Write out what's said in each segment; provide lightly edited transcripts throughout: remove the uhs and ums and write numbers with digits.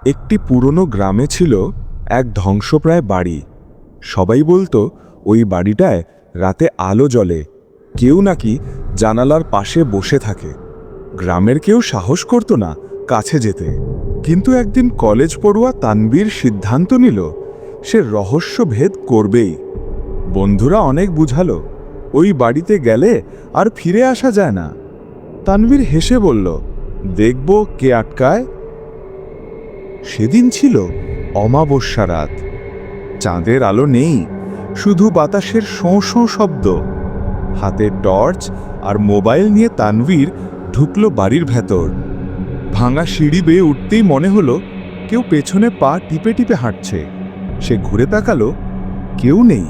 একটি পুরনো গ্রামে ছিল এক ধ্বংসপ্রায় বাড়ি। সবাই বলতো ওই বাড়িটায় রাতে আলো জ্বলে, কেউ নাকি জানালার পাশে বসে থাকে। গ্রামের কেউ সাহস করত না কাছে যেতে। কিন্তু একদিন কলেজ পড়ুয়া তানবীর সিদ্ধান্ত নিল সে রহস্য ভেদ করবেই। বন্ধুরা অনেক বুঝালো, ওই বাড়িতে গেলে আর ফিরে আসা যায় না। তানবীর হেসে বলল, দেখব কে আটকায়। সেদিন ছিল অমাবস্যা রাত। চাঁদের আলো নেই, শুধু বাতাসের শোঁ শোঁ শব্দ। হাতে টর্চ আর মোবাইল নিয়ে তানভীর ঢুকলো বাড়ির ভেতর। ভাঙা সিঁড়ি বেয়ে উঠতেই মনে হলো কেউ পেছনে পা টিপে টিপে হাঁটছে। সে ঘুরে তাকালো, কেউ নেই।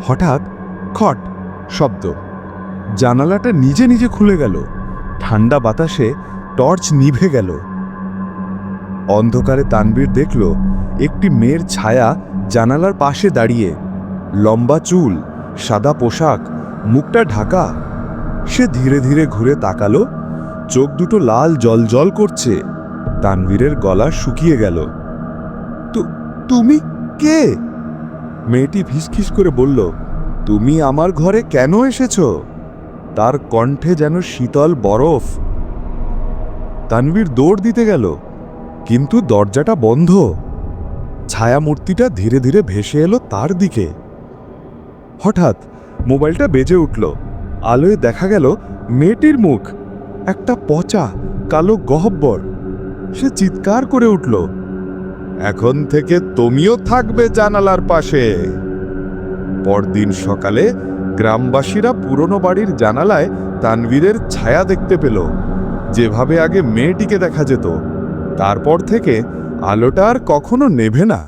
হঠাৎ খট শব্দ, জানালাটা নিজে নিজে খুলে গেল। ঠান্ডা বাতাসে টর্চ নিভে গেল। অন্ধকারে তানবীর দেখল একটি মেয়ের ছায়া জানালার পাশে দাঁড়িয়ে। লম্বা চুল, সাদা পোশাক, মুখটা ঢাকা। সে ধীরে ধীরে ঘুরে তাকালো, চোখ দুটো লাল জ্বলজ্বল করছে। তানবীরের গলা শুকিয়ে গেল। তুমি কে? মেয়েটি ফিসফিস করে বলল, তুমি আমার ঘরে কেন এসেছ? তার কণ্ঠে যেন শীতল বরফ। তানবীর দৌড় দিতে গেল, কিন্তু দরজাটা বন্ধ। ছায়ামূর্তিটা ধীরে ধীরে ভেসে এলো তার দিকে। হঠাৎ মোবাইলটা বেজে উঠল। আলোয় দেখা গেল মেয়েটির মুখ, একটা পচা কালো গহ্বর। সে চিৎকার করে উঠল, এখন থেকে তুমিও থাকবে জানালার পাশে। পরদিন সকালে গ্রামবাসীরা পুরনো বাড়ির জানালায় তানবীরের ছায়া দেখতে পেল, যেভাবে আগে মেয়েটিকে দেখা যেত। তারপর থেকে আলোটা আর কখনো নেভে না।